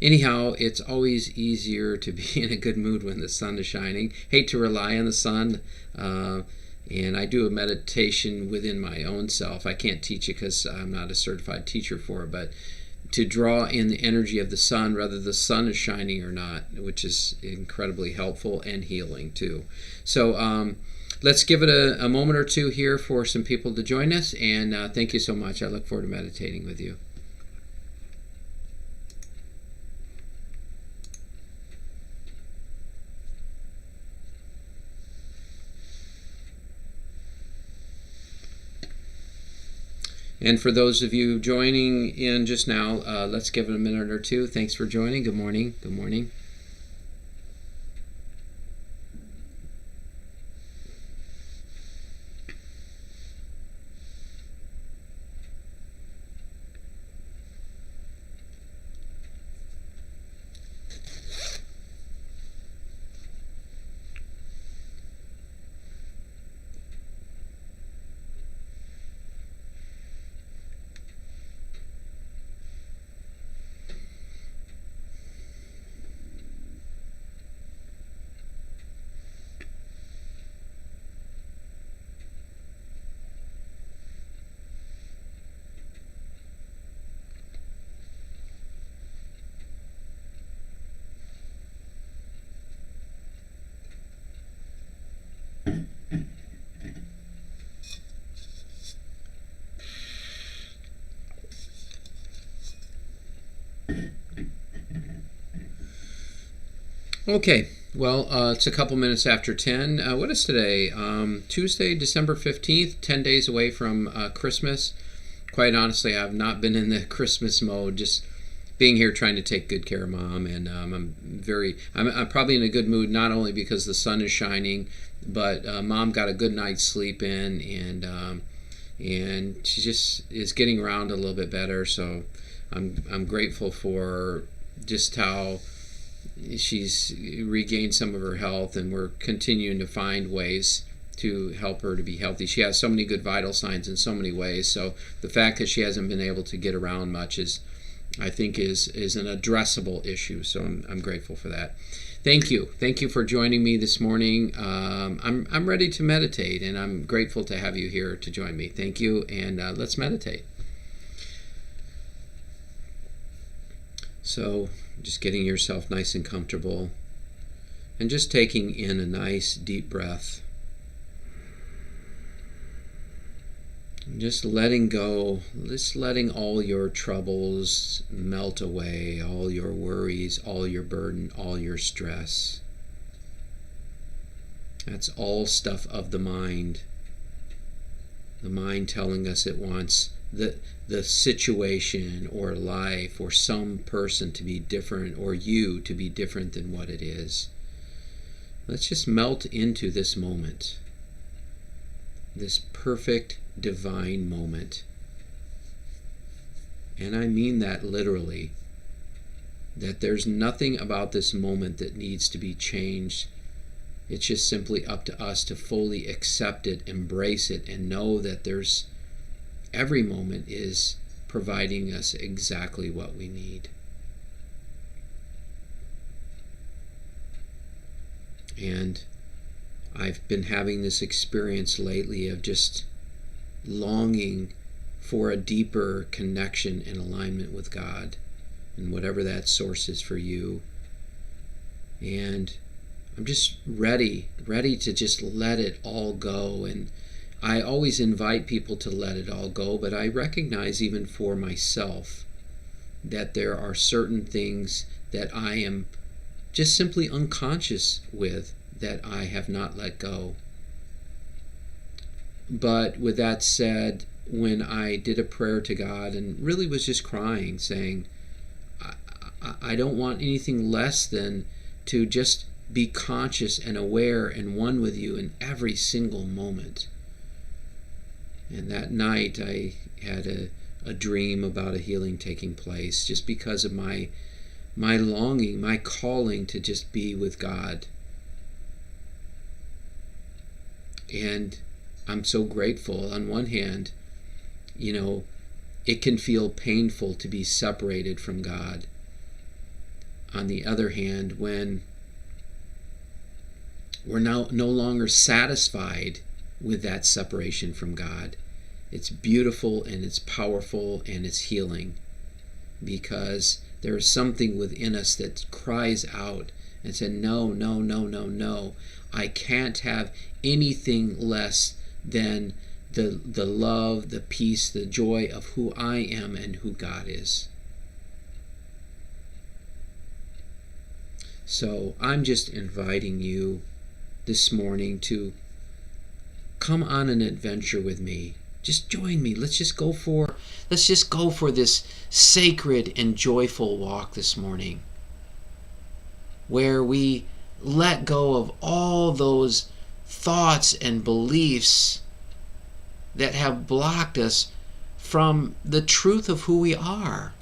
Anyhow, it's always easier to be in a good mood when the sun is shining. Hate to rely on the sun. Uh, and I do a meditation within my own self. I can't teach it because I'm not a certified teacher for it, but to draw in the energy of the sun, whether the sun is shining or not, which is incredibly helpful and healing too. So let's give it a moment or two here for some people to join us, and thank you so much. I look forward to meditating with you. And for those of you joining in just now, let's give it a minute or two. Thanks for joining. Good morning. Good morning. Okay, well, it's a couple minutes after 10. What is today? Tuesday, December 15th, 10 days away from Christmas. Quite honestly, I've not been in the Christmas mode, just being here trying to take good care of Mom. And I'm probably in a good mood, not only because the sun is shining, but Mom got a good night's sleep in, and she just is getting around a little bit better. So I'm grateful for just how she's regained some of her health, and we're continuing to find ways to help her to be healthy. She has so many good vital signs in so many ways. So the fact that she hasn't been able to get around much I think, is an addressable issue. So I'm grateful for that. Thank you for joining me this morning. I'm ready to meditate, and I'm grateful to have you here to join me. Thank you, and let's meditate. So just getting yourself nice and comfortable, and just taking in a nice deep breath. And just letting go, just letting all your troubles melt away, all your worries, all your burden, all your stress. That's all stuff of the mind telling us it wants the situation or life or some person to be different, or you to be different than what it is. Let's just melt into this moment, this perfect divine moment. And I mean that literally, that there's nothing about this moment that needs to be changed. It's just simply up to us to fully accept it, embrace it, and know that every moment is providing us exactly what we need. And I've been having this experience lately of just longing for a deeper connection and alignment with God, and whatever that source is for you. And I'm just ready to just let it all go. And I always invite people to let it all go, but I recognize even for myself that there are certain things that I am just simply unconscious with, that I have not let go. But with that said, when I did a prayer to God and really was just crying, saying, I don't want anything less than to just be conscious and aware and one with you in every single moment. And that night I had a dream about a healing taking place, just because of my longing, my calling to just be with God. And I'm so grateful. On one hand, it can feel painful to be separated from God. on the other hand, when we're now no longer satisfied with that separation from God, it's beautiful and it's powerful and it's healing, because there is something within us that cries out and said, no, no, no, no, no. I can't have anything less than the love, the peace, the joy of who I am and who God is. So I'm just inviting you this morning to come on an adventure with me. Just join me. Let's just go for this sacred and joyful walk this morning, where we let go of all those thoughts and beliefs that have blocked us from the truth of who we are.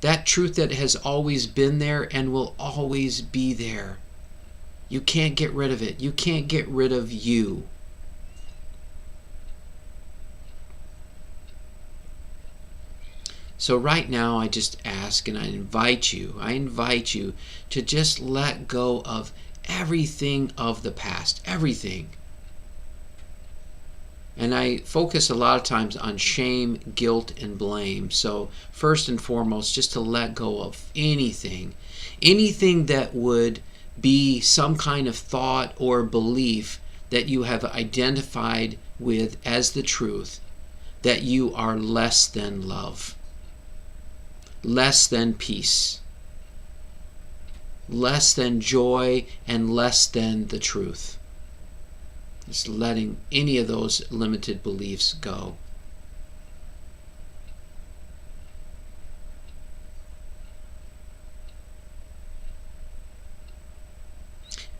That truth that has always been there and will always be there. You can't get rid of it. You can't get rid of you. So right now I just ask and I invite you to just let go of everything of the past, everything. And I focus a lot of times on shame, guilt, and blame. So first and foremost, just to let go of anything that would be some kind of thought or belief that you have identified with as the truth, that you are less than love, less than peace, less than joy, and less than the truth. Just letting any of those limited beliefs go.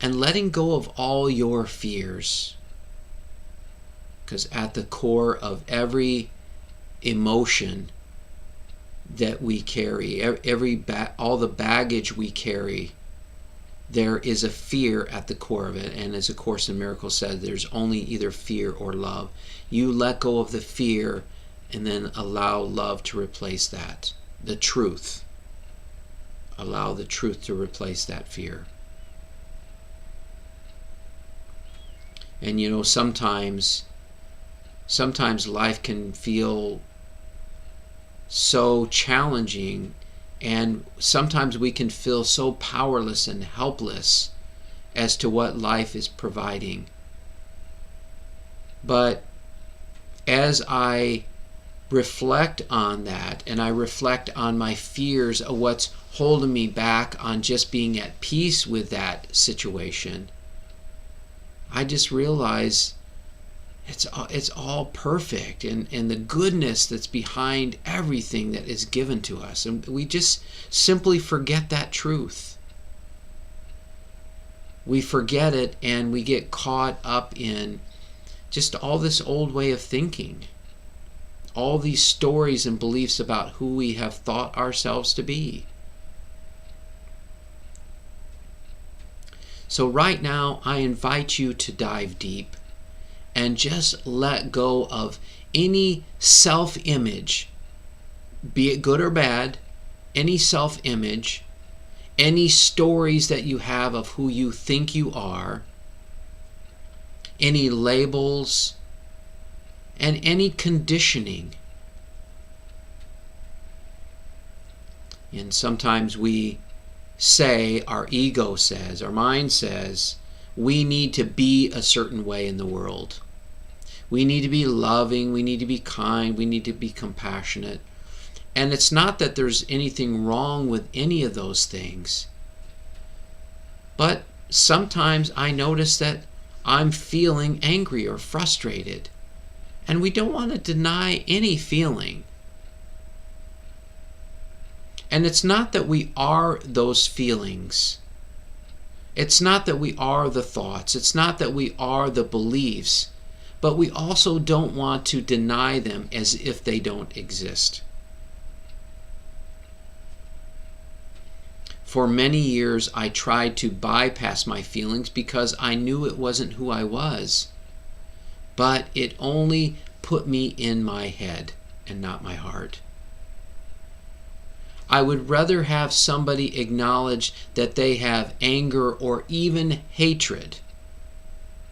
And letting go of all your fears. Because at the core of every emotion that we carry, all the baggage we carry, there is a fear at the core of it. And as A Course in Miracles said, there's only either fear or love. You let go of the fear and then allow love to replace that. The truth. Allow the truth to replace that fear. And you know, sometimes life can feel so challenging, and sometimes we can feel so powerless and helpless as to what life is providing. But as I reflect on that, and I reflect on my fears of what's holding me back on just being at peace with that situation, I just realize it's all perfect, and the goodness that's behind everything that is given to us. And we just simply forget that truth. We forget it, and we get caught up in just all this old way of thinking, all these stories and beliefs about who we have thought ourselves to be. So right now, I invite you to dive deep and just let go of any self-image, be it good or bad, any self-image, any stories that you have of who you think you are, any labels, and any conditioning. And sometimes we say, our ego says, our mind says, we need to be a certain way in the world. We need to be loving, we need to be kind, we need to be compassionate. And it's not that there's anything wrong with any of those things. But sometimes I notice that I'm feeling angry or frustrated. And we don't want to deny any feeling. And it's not that we are those feelings. It's not that we are the thoughts. It's not that we are the beliefs. But we also don't want to deny them as if they don't exist. For many years, I tried to bypass my feelings because I knew it wasn't who I was. But it only put me in my head and not my heart. I would rather have somebody acknowledge that they have anger or even hatred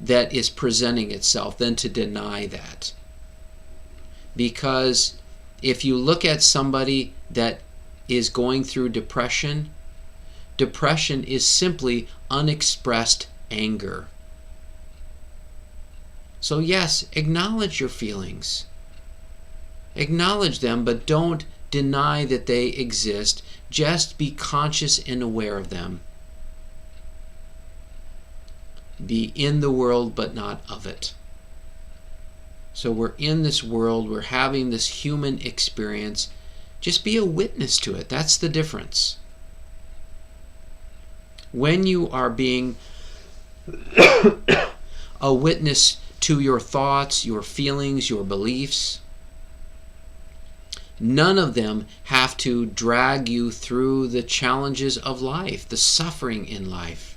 that is presenting itself than to deny that. Because if you look at somebody that is going through depression, depression is simply unexpressed anger. So yes, acknowledge your feelings. Acknowledge them, but don't deny that they exist. Just be conscious and aware of them. Be in the world, but not of it. So we're in this world, we're having this human experience. Just be a witness to it. That's the difference. When you are being a witness to your thoughts, your feelings, your beliefs, none of them have to drag you through the challenges of life, the suffering in life.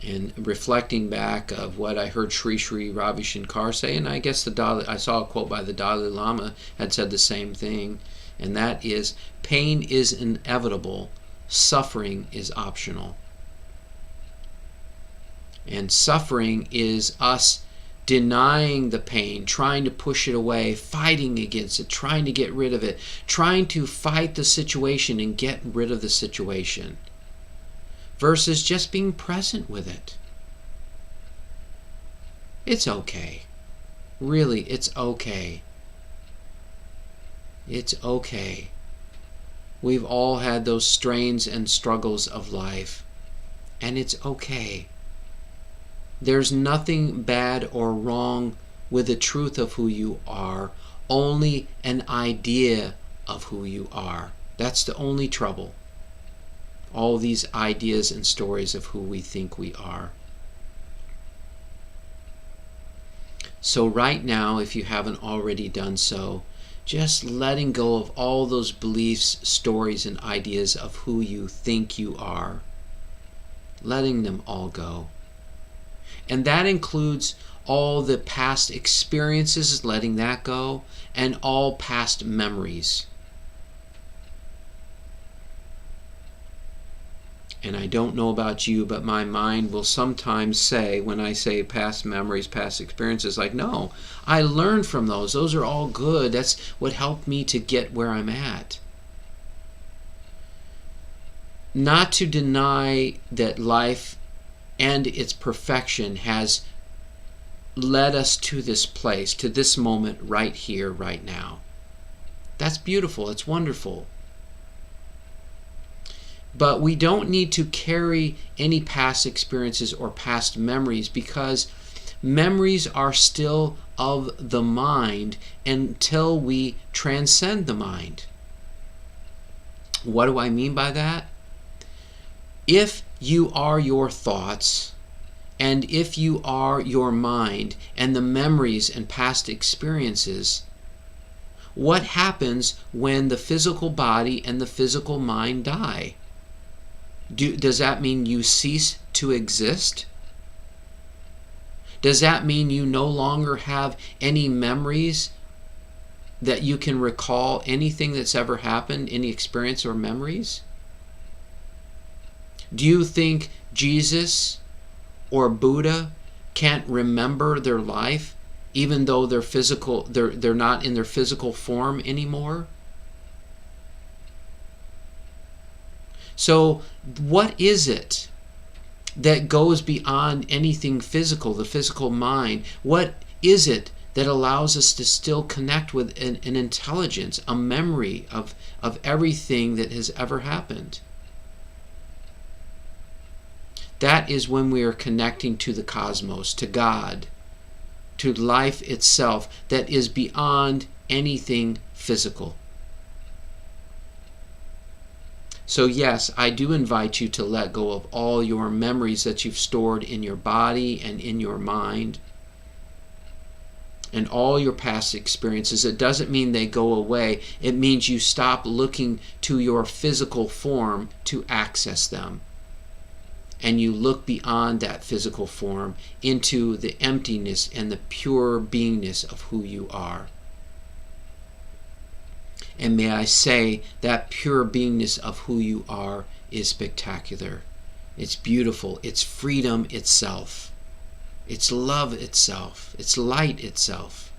And reflecting back of what I heard Sri Sri Ravi Shankar say, and I guess I saw a quote by the Dalai Lama had said the same thing, and that is, pain is inevitable, suffering is optional. And suffering is us denying the pain, trying to push it away, fighting against it, trying to get rid of it, trying to fight the situation and get rid of the situation, versus just being present with it. It's okay. Really, it's okay. It's okay. We've all had those strains and struggles of life, and it's okay. There's nothing bad or wrong with the truth of who you are, only an idea of who you are. That's the only trouble. All these ideas and stories of who we think we are. So right now, if you haven't already done so, just letting go of all those beliefs, stories, and ideas of who you think you are. Letting them all go. And that includes all the past experiences, letting that go, and all past memories. And I don't know about you, but my mind will sometimes say, when I say past memories, past experiences, like, no, I learned from those. Those are all good. That's what helped me to get where I'm at. Not to deny that life and its perfection has led us to this place, to this moment right here, right now. That's beautiful. It's wonderful. But we don't need to carry any past experiences or past memories, because memories are still of the mind until we transcend the mind. What do I mean by that? If you are your thoughts, and if you are your mind and the memories and past experiences, what happens when the physical body and the physical mind die? Does that mean you cease to exist? Does that mean you no longer have any memories that you can recall anything that's ever happened, any experience or memories? Do you think Jesus or Buddha can't remember their life even though they're not in their physical form anymore? So what is it that goes beyond anything physical, the physical mind? What is it that allows us to still connect with an intelligence, a memory of everything that has ever happened? That is when we are connecting to the cosmos, to God, to life itself that is beyond anything physical. So yes, I do invite you to let go of all your memories that you've stored in your body and in your mind, and all your past experiences. It doesn't mean they go away. It means you stop looking to your physical form to access them, and you look beyond that physical form into the emptiness and the pure beingness of who you are. And may I say that pure beingness of who you are is spectacular. It's beautiful. It's freedom itself. It's love itself. It's light itself.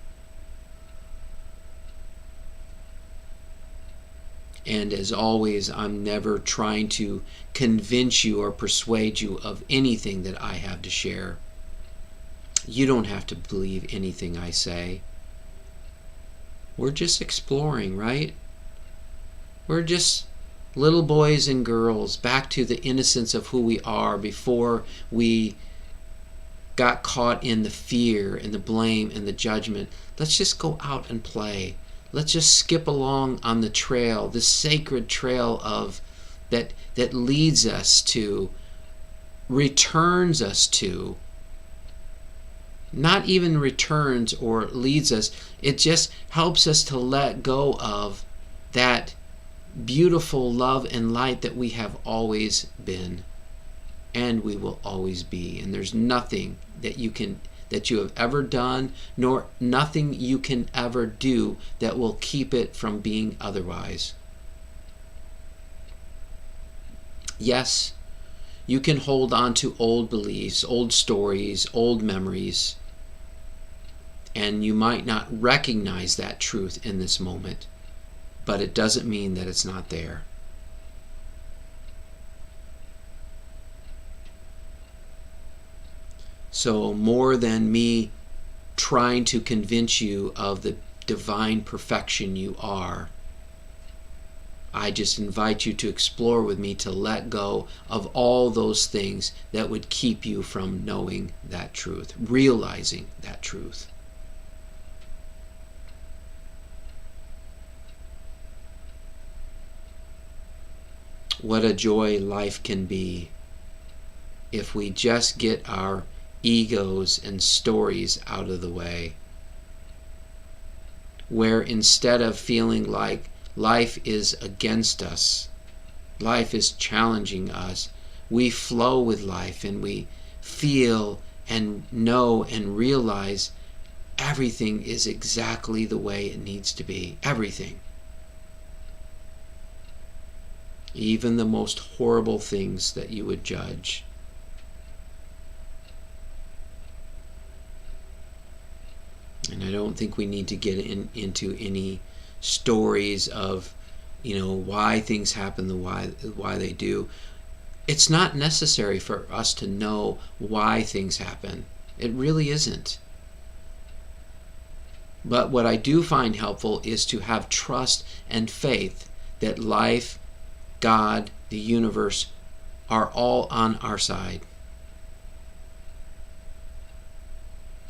And as always, I'm never trying to convince you or persuade you of anything that I have to share. You don't have to believe anything I say. We're just exploring, right? We're just little boys and girls back to the innocence of who we are before we got caught in the fear and the blame and the judgment. Let's just go out and play. Let's just skip along on the trail, this sacred trail of that leads us to, returns us to, not even returns or leads us, it just helps us to let go of that beautiful love and light that we have always been and we will always be. And there's nothing that you have ever done, nor nothing you can ever do that will keep it from being otherwise. Yes, you can hold on to old beliefs, old stories, old memories, and you might not recognize that truth in this moment, but it doesn't mean that it's not there. So more than me trying to convince you of the divine perfection you are, I just invite you to explore with me, to let go of all those things that would keep you from knowing that truth, realizing that truth. What a joy life can be if we just get our egos and stories out of the way, where instead of feeling like life is against us, life is challenging us, we flow with life and we feel and know and realize everything is exactly the way it needs to be. Everything. Even the most horrible things that you would judge. And I don't think we need to get into any stories of, why things happen, why they do. It's not necessary for us to know why things happen. It really isn't. But what I do find helpful is to have trust and faith that life, God, the universe, are all on our side.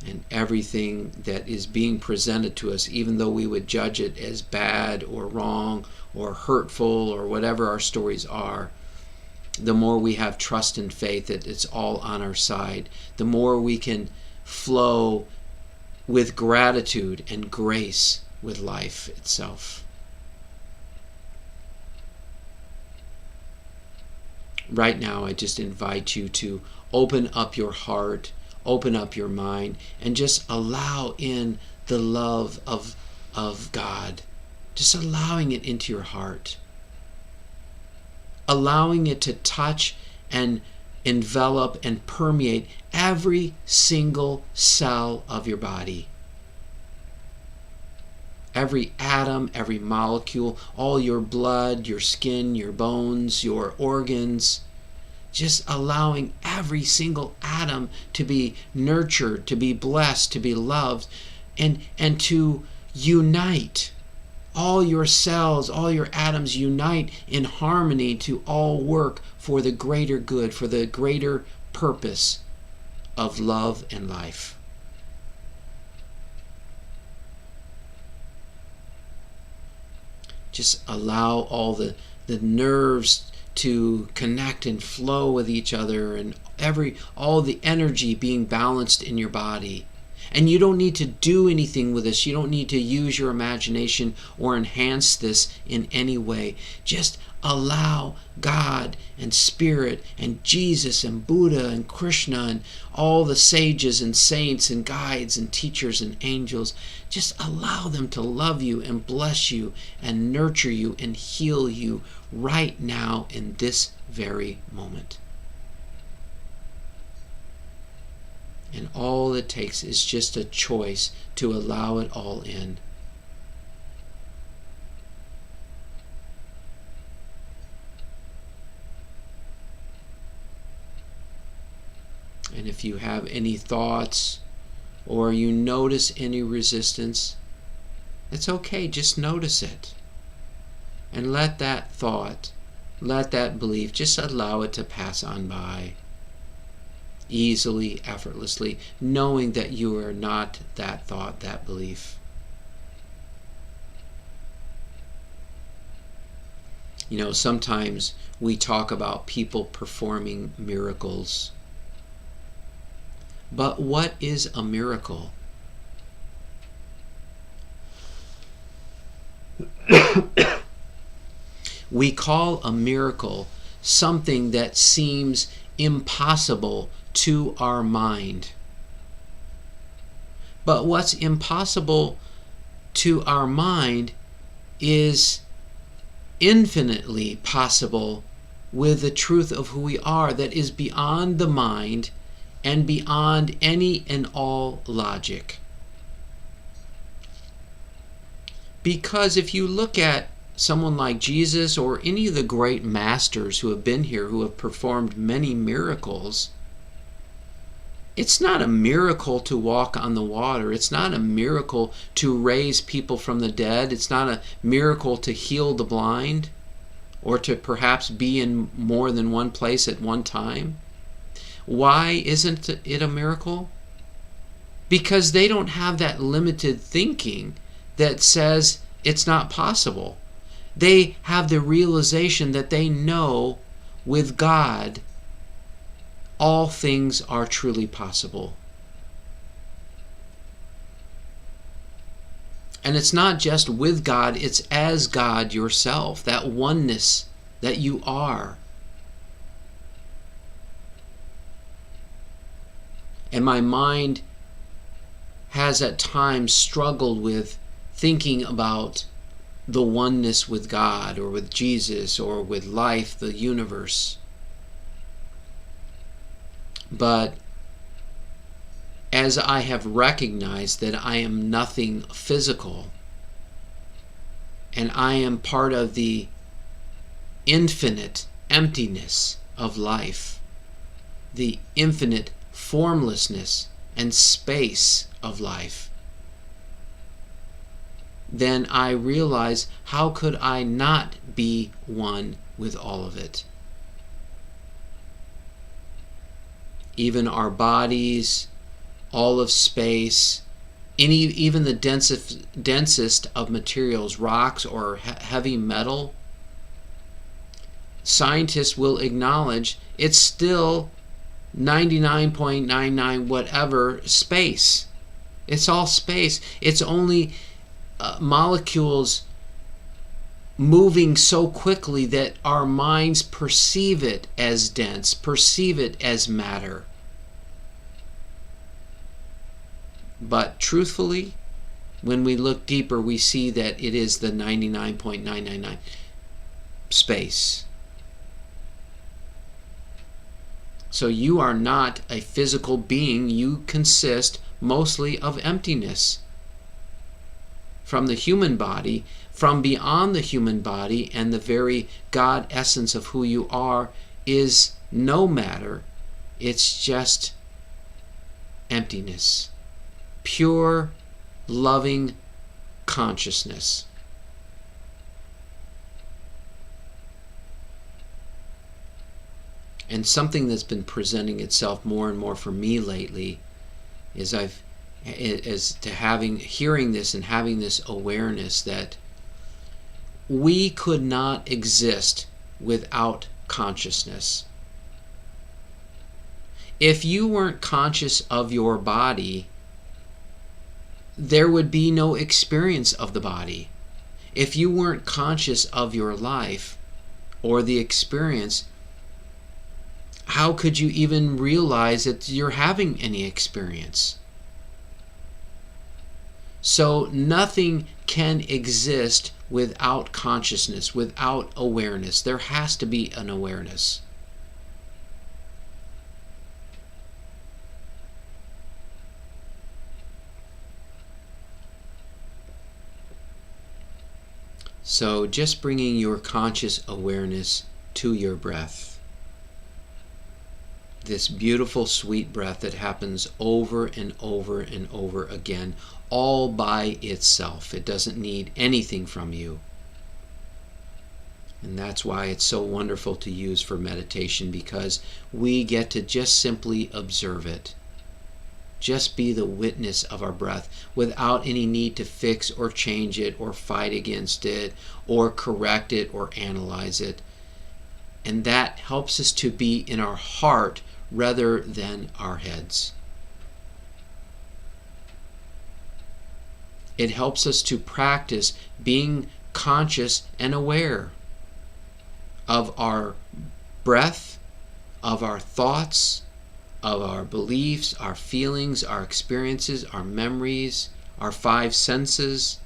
And everything that is being presented to us, even though we would judge it as bad or wrong or hurtful or whatever our stories are, the more we have trust and faith that it's all on our side, the more we can flow with gratitude and grace with life itself. Right now, I just invite you to open up your heart, open up your mind, and just allow in the love of God. Just allowing it into your heart. Allowing it to touch and envelop and permeate every single cell of your body. Every atom, every molecule, all your blood, your skin, your bones, your organs. Just allowing every single atom to be nurtured, to be blessed, to be loved, and to unite. All your cells, all your atoms unite in harmony to all work for the greater good, for the greater purpose of love and life. Just allow all the nerves to connect and flow with each other, and all the energy being balanced in your body. And you don't need to do anything with this. You don't need to use your imagination or enhance this in any way. Just allow God and Spirit and Jesus and Buddha and Krishna and all the sages and saints and guides and teachers and angels, just allow them to love you and bless you and nurture you and heal you right now in this very moment. And all it takes is just a choice to allow it all in. And if you have any thoughts or you notice any resistance, it's okay, just notice it. And let that thought, let that belief, just allow it to pass on by. Easily, effortlessly, knowing that you are not that thought, that belief. You know, sometimes we talk about people performing miracles. But what is a miracle? We call a miracle something that seems impossible to our mind. But what's impossible to our mind is infinitely possible with the truth of who we are, that is beyond the mind and beyond any and all logic. Because if you look at someone like Jesus or any of the great masters who have been here, who have performed many miracles, it's not a miracle to walk on the water. It's not a miracle to raise people from the dead. It's not a miracle to heal the blind or to perhaps be in more than one place at one time. Why isn't it a miracle? Because they don't have that limited thinking that says it's not possible. They have the realization that they know with God all things are truly possible. And it's not just with God, it's as God yourself, that oneness that you are. And my mind has at times struggled with thinking about the oneness with God or with Jesus or with life, the universe. But as I have recognized that I am nothing physical and I am part of the infinite emptiness of life, the infinite formlessness and space of life, then I realize, how could I not be one with all of it? Even our bodies, all of space, even the densest of materials, rocks or heavy metal, scientists will acknowledge it's still 99.99 whatever space. It's all space. It's only molecules moving so quickly that our minds perceive it as dense, perceive it as matter. But truthfully, when we look deeper, we see that it is the 99.999 space. So you are not a physical being. You consist mostly of emptiness. From the human body, from beyond the human body, and the very God essence of who you are is no matter. It's just emptiness. Pure, loving consciousness. And something that's been presenting itself more and more for me lately is hearing this and having this awareness that we could not exist without consciousness. If you weren't conscious of your body, there would be no experience of the body. If you weren't conscious of your life or the experience, how could you even realize that you're having any experience? So nothing can exist without consciousness, without awareness. There has to be an awareness. So just bringing your conscious awareness to your breath. This beautiful, sweet breath that happens over and over and over again, all by itself. It doesn't need anything from you. And that's why it's so wonderful to use for meditation, because we get to just simply observe it. Just be the witness of our breath without any need to fix or change it or fight against it or correct it or analyze it. And that helps us to be in our heart rather than our heads. It helps us to practice being conscious and aware of our breath, of our thoughts, of our beliefs, our feelings, our experiences, our memories, our five senses.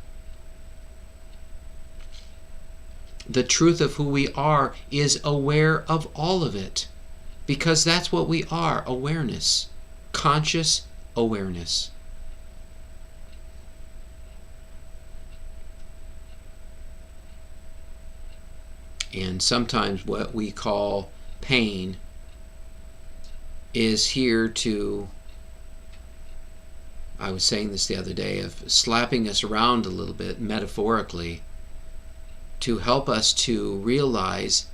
The truth of who we are is aware of all of it, because that's what we are, awareness, conscious awareness. And sometimes what we call pain is here to, I was saying this the other day, of slapping us around a little bit metaphorically to help us to realize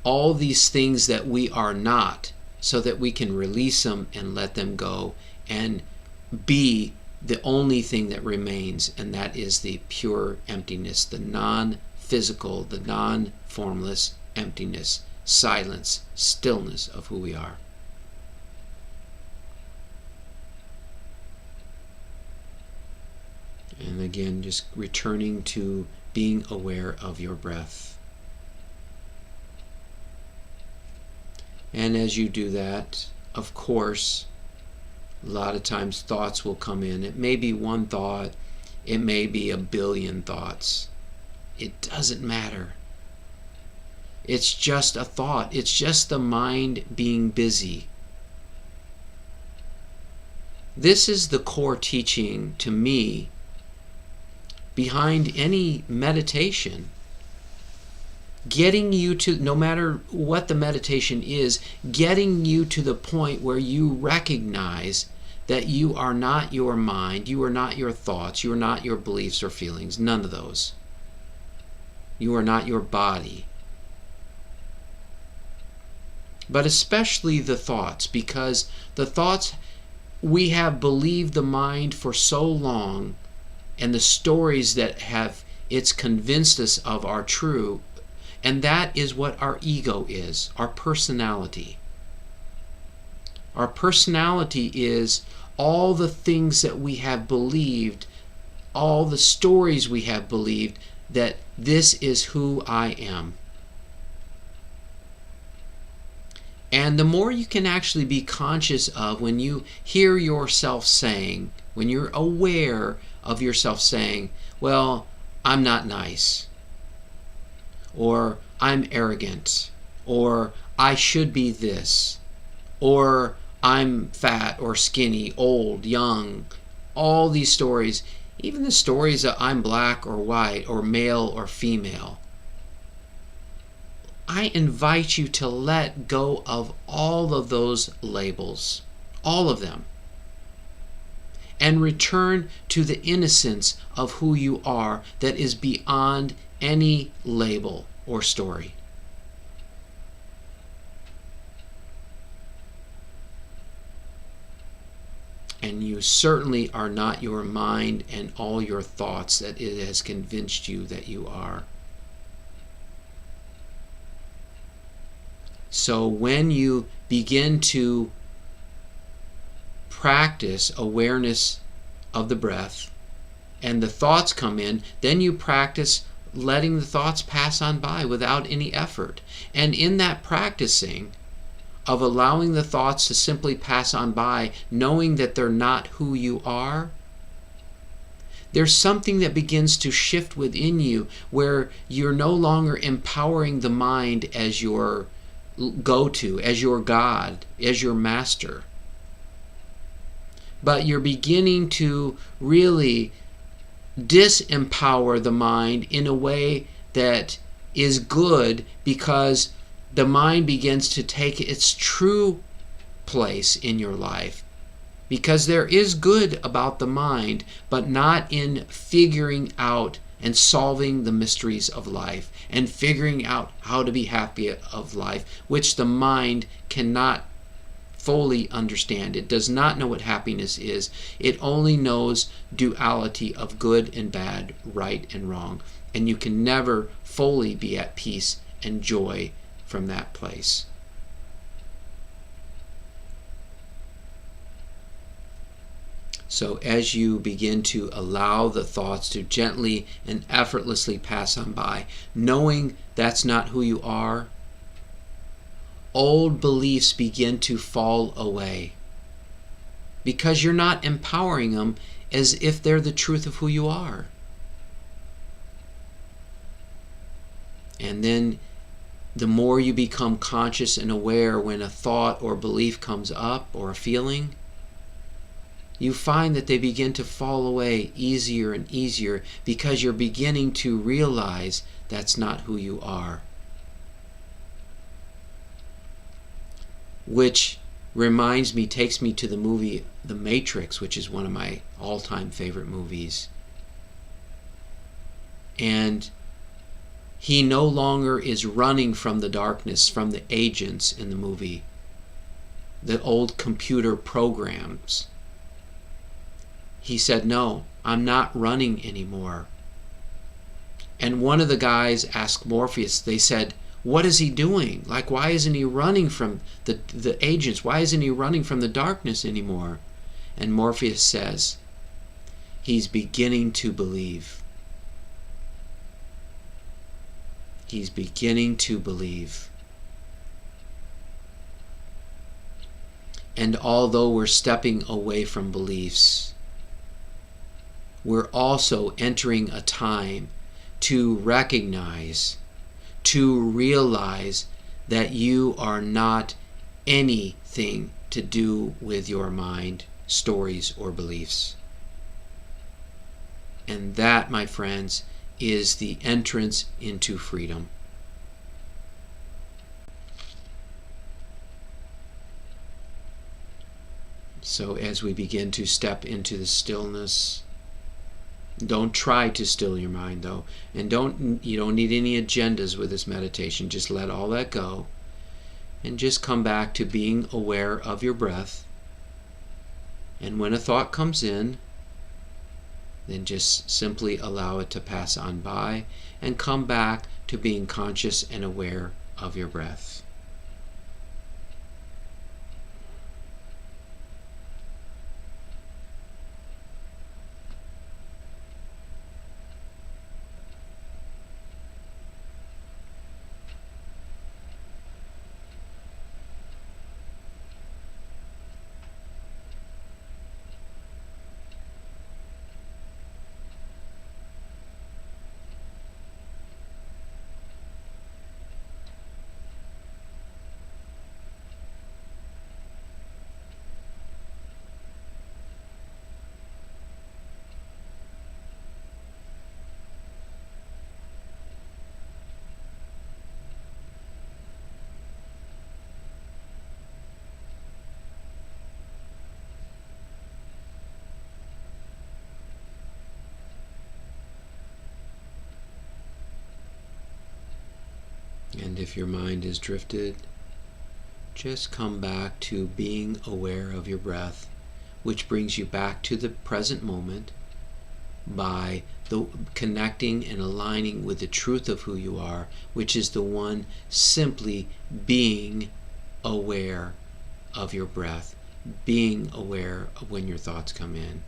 all these things that we are not, so that we can release them and let them go and be the only thing that remains, and that is the pure emptiness, the non-physical, the non-formless emptiness, silence, stillness of who we are. And again, just returning to being aware of your breath. And as you do that, of course, a lot of times thoughts will come in. It may be one thought, it may be a billion thoughts. It doesn't matter. It's just a thought. It's just the mind being busy. This is the core teaching to me behind any meditation. Getting you to, no matter what the meditation is, getting you to the point where you recognize that you are not your mind, you are not your thoughts, you are not your beliefs or feelings, none of those. You are not your body. But especially the thoughts, because the thoughts, we have believed the mind for so long, and the stories that have it's convinced us of are true, and that is what our ego is, our personality. Our personality is all the things that we have believed, all the stories we have believed, that this is who I am. And the more you can actually be conscious of, when you hear yourself saying, when you're aware of yourself saying, well, I'm not nice, or I'm arrogant, or I should be this, or I'm fat or skinny, old, young, all these stories, even the stories that I'm black or white or male or female. I invite you to let go of all of those labels, all of them, and return to the innocence of who you are that is beyond any label or story. And you certainly are not your mind and all your thoughts that it has convinced you that you are. So when you begin to practice awareness of the breath and the thoughts come in, then you practice letting the thoughts pass on by without any effort. And in that practicing of allowing the thoughts to simply pass on by, knowing that they're not who you are, there's something that begins to shift within you where you're no longer empowering the mind as your go-to, as your God, as your master. But you're beginning to really disempower the mind in a way that is good, because the mind begins to take its true place in your life. Because there is good about the mind, but not in figuring out and solving the mysteries of life and figuring out how to be happy of life, which the mind cannot fully understand. It does not know what happiness is. It only knows duality of good and bad, right and wrong. And you can never fully be at peace and joy from that place. So as you begin to allow the thoughts to gently and effortlessly pass on by, knowing that's not who you are, old beliefs begin to fall away, because you're not empowering them as if they're the truth of who you are. And then the more you become conscious and aware when a thought or belief comes up or a feeling, you find that they begin to fall away easier and easier, because you're beginning to realize that's not who you are. Which reminds me, takes me to the movie The Matrix, which is one of my all-time favorite movies. And he no longer is running from the darkness, from the agents in the movie, the old computer programs. He said, no, I'm not running anymore. And one of the guys asked Morpheus, they said, what is he doing? Like, why isn't he running from the agents? Why isn't he running from the darkness anymore? And Morpheus says, he's beginning to believe. He's beginning to believe. And although we're stepping away from beliefs, we're also entering a time to recognize, to realize that you are not anything to do with your mind, stories, or beliefs. And that, my friends, is the entrance into freedom. So as we begin to step into the stillness, don't try to still your mind, though, and you don't need any agendas with this meditation. Just let all that go and just come back to being aware of your breath. And when a thought comes in, then just simply allow it to pass on by and come back to being conscious and aware of your breath. And if your mind is drifted, just come back to being aware of your breath, which brings you back to the present moment by connecting and aligning with the truth of who you are, which is the one simply being aware of your breath, being aware of when your thoughts come in.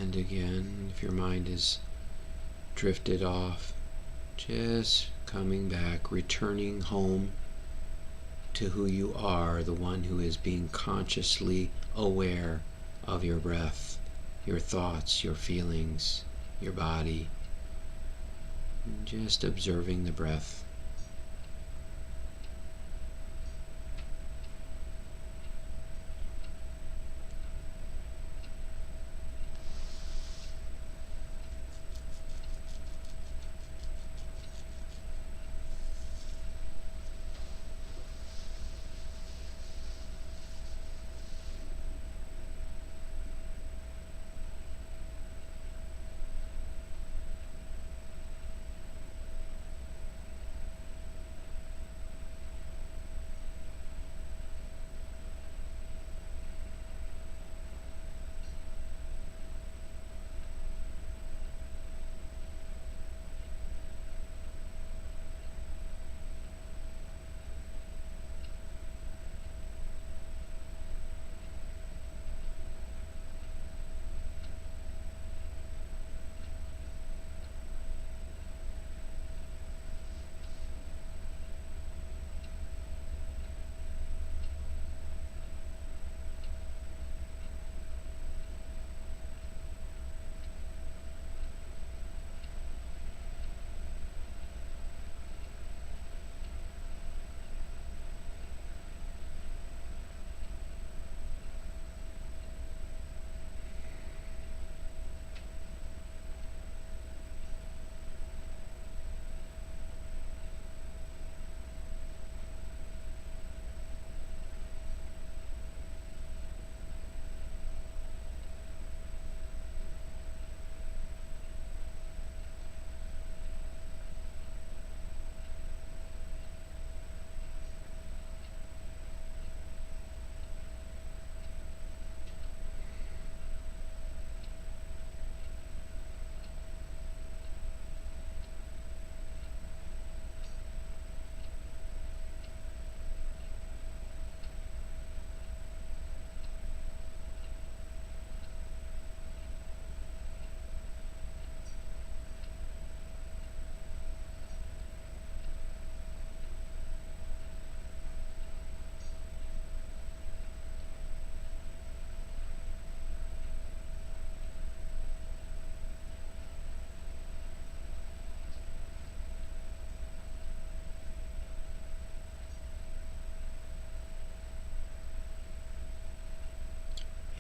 And again, if your mind is drifted off, just coming back, returning home to who you are, the one who is being consciously aware of your breath, your thoughts, your feelings, your body, and just observing the breath.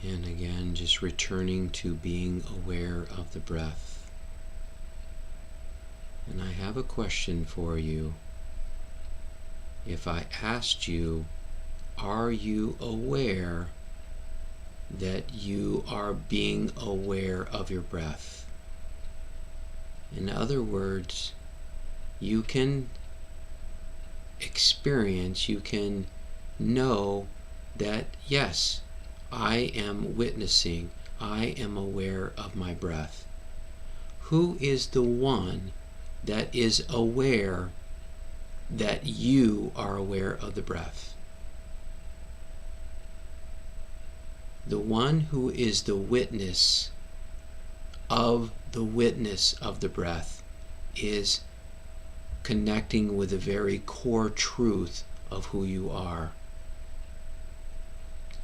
And again, just returning to being aware of the breath. And I have a question for you. If I asked you, are you aware that you are being aware of your breath? In other words, you can experience, you can know that, yes, I am witnessing, I am aware of my breath. Who is the one that is aware that you are aware of the breath? The one who is the witness of the breath is connecting with the very core truth of who you are.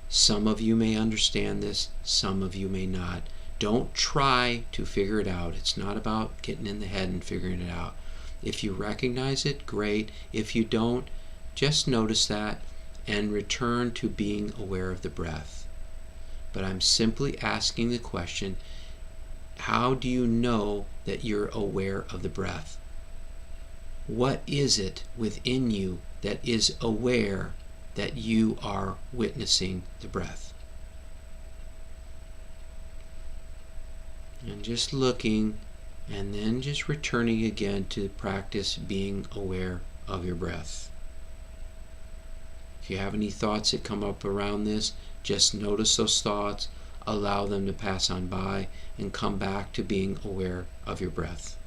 Some of you may understand this, some of you may not. Don't try to figure it out. It's not about getting in the head and figuring it out. If you recognize it, great. If you don't, just notice that and return to being aware of the breath. But I'm simply asking the question, how do you know that you're aware of the breath? What is it within you that is aware that you are witnessing the breath? And just looking, and then just returning again to practice being aware of your breath. If you have any thoughts that come up around this, just notice those thoughts, allow them to pass on by, and come back to being aware of your breath.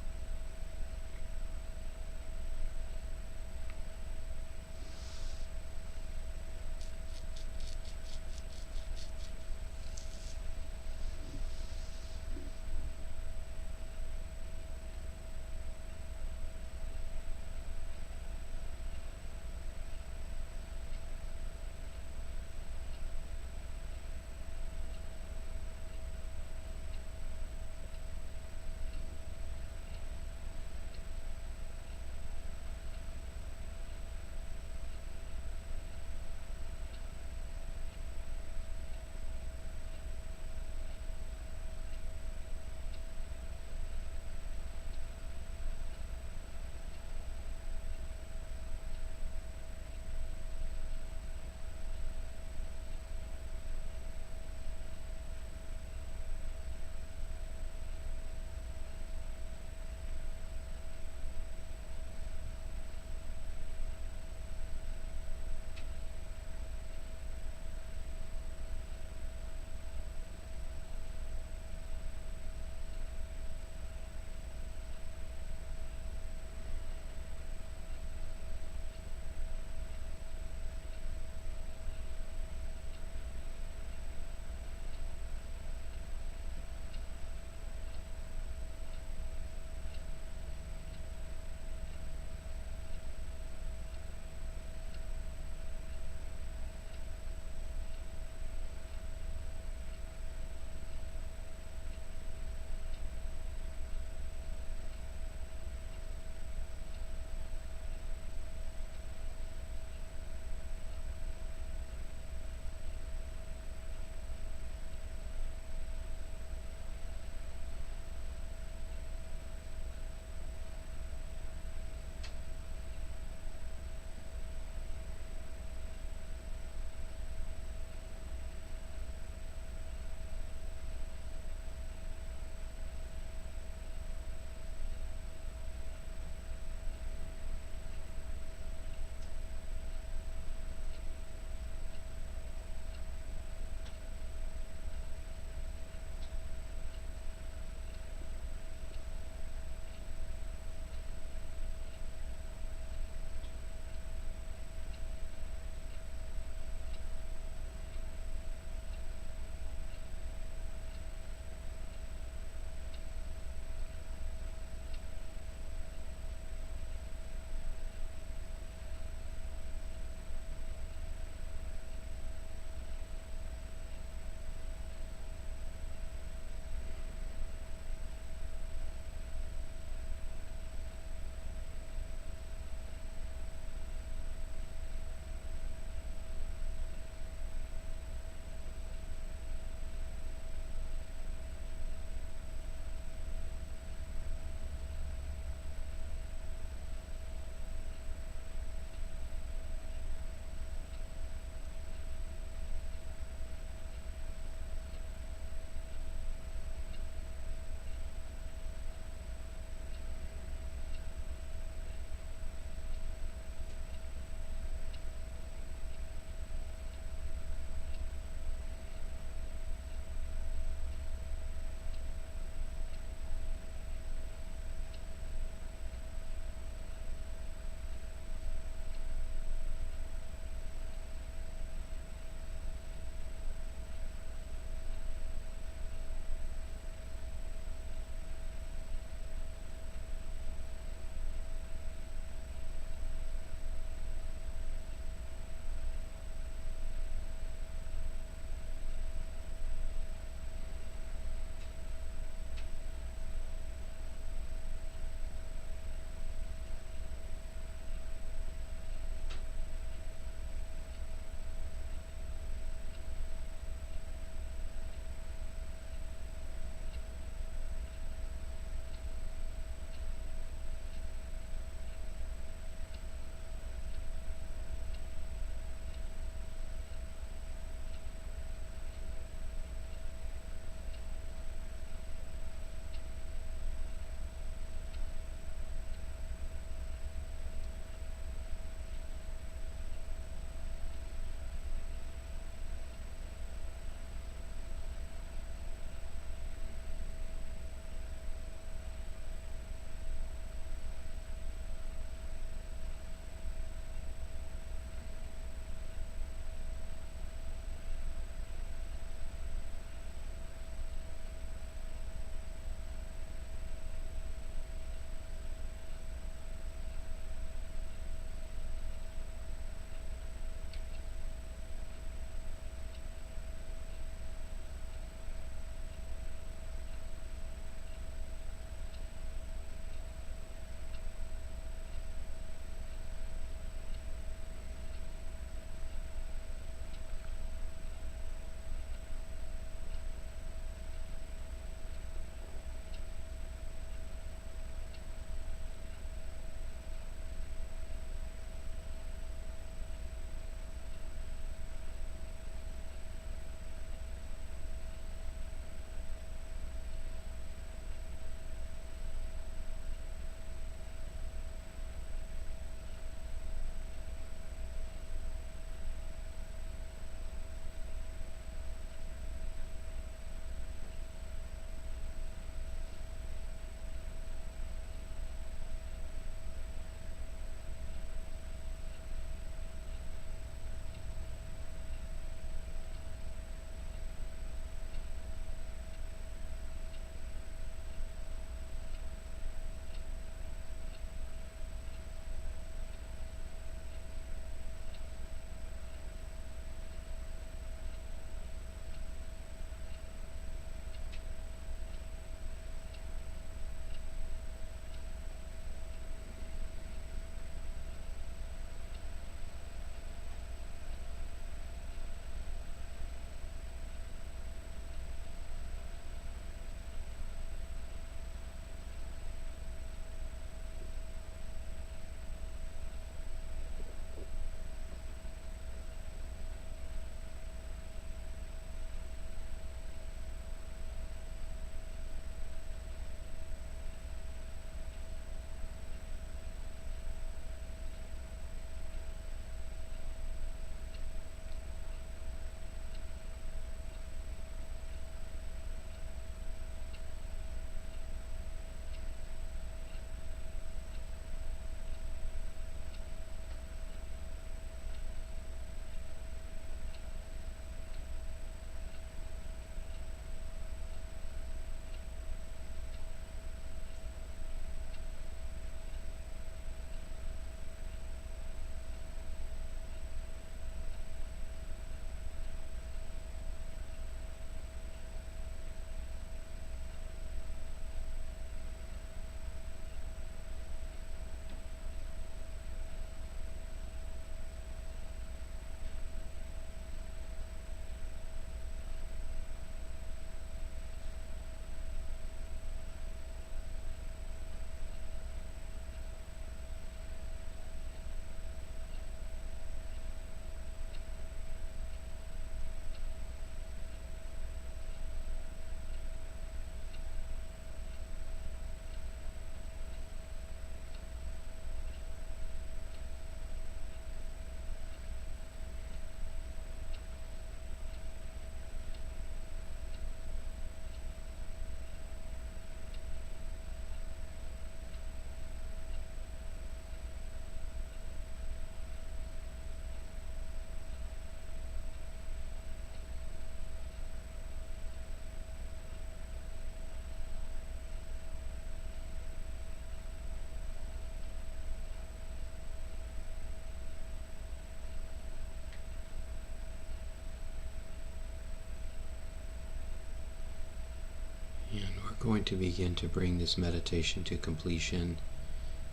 We're going to begin to bring this meditation to completion.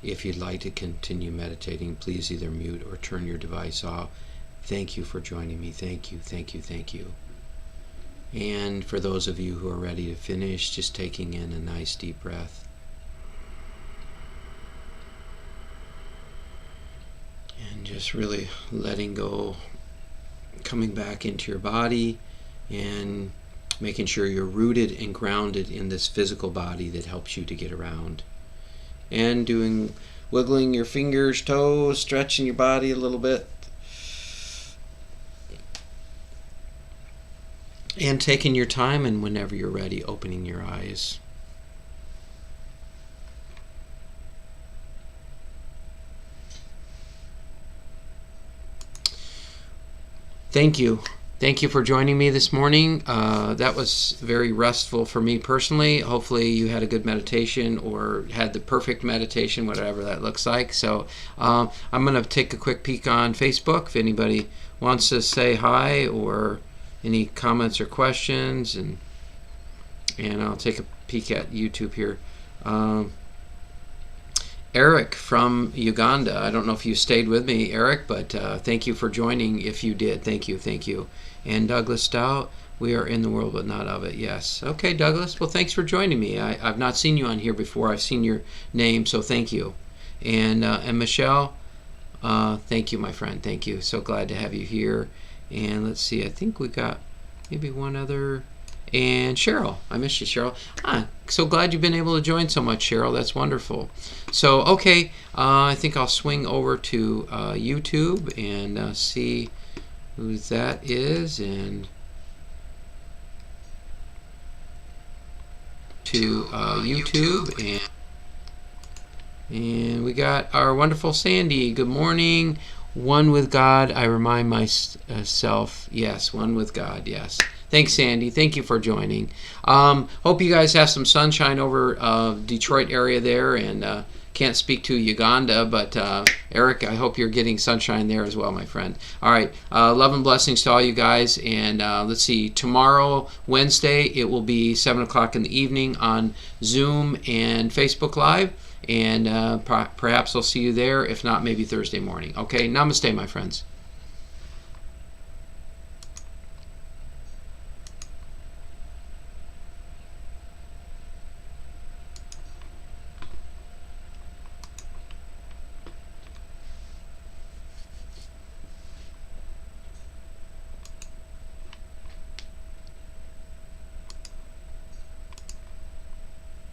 If you'd like to continue meditating, please either mute or turn your device off. Thank you for joining me. Thank you, thank you, thank you. And for those of you who are ready to finish, just taking in a nice deep breath. And just really letting go, coming back into your body and making sure you're rooted and grounded in this physical body that helps you to get around. And wiggling your fingers, toes, stretching your body a little bit. And taking your time, and whenever you're ready, opening your eyes. Thank you. Thank you for joining me this morning. That was very restful for me personally. Hopefully you had a good meditation or had the perfect meditation, whatever that looks like. So I'm going to take a quick peek on Facebook if anybody wants to say hi or any comments or questions, and I'll take a peek at YouTube here. Eric from Uganda. I don't know if you stayed with me, Eric, but thank you for joining. If you did, thank you, thank you. And Douglas Stout, we are in the world but not of it. Yes. Okay, Douglas. Well, thanks for joining me. I've not seen you on here before. I've seen your name, so thank you. And Michelle, thank you, my friend. Thank you. So glad to have you here. And let's see. I think we got maybe one other. And Cheryl, I missed you, Cheryl. So glad you've been able to join so much, Cheryl. That's wonderful. So, okay, I think I'll swing over to YouTube and see who that is, and to YouTube, and we got our wonderful Sandy. Good morning. One with God, I remind myself. Yes, one with God, yes. Thanks, Sandy. Thank you for joining. Hope you guys have some sunshine over Detroit area there, and can't speak to Uganda, but Eric, I hope you're getting sunshine there as well, my friend. All right, love and blessings to all you guys, and let's see, tomorrow, Wednesday, it will be 7 o'clock in the evening on Zoom and Facebook Live, and perhaps I'll see you there. If not, maybe Thursday morning. Okay, namaste, my friends.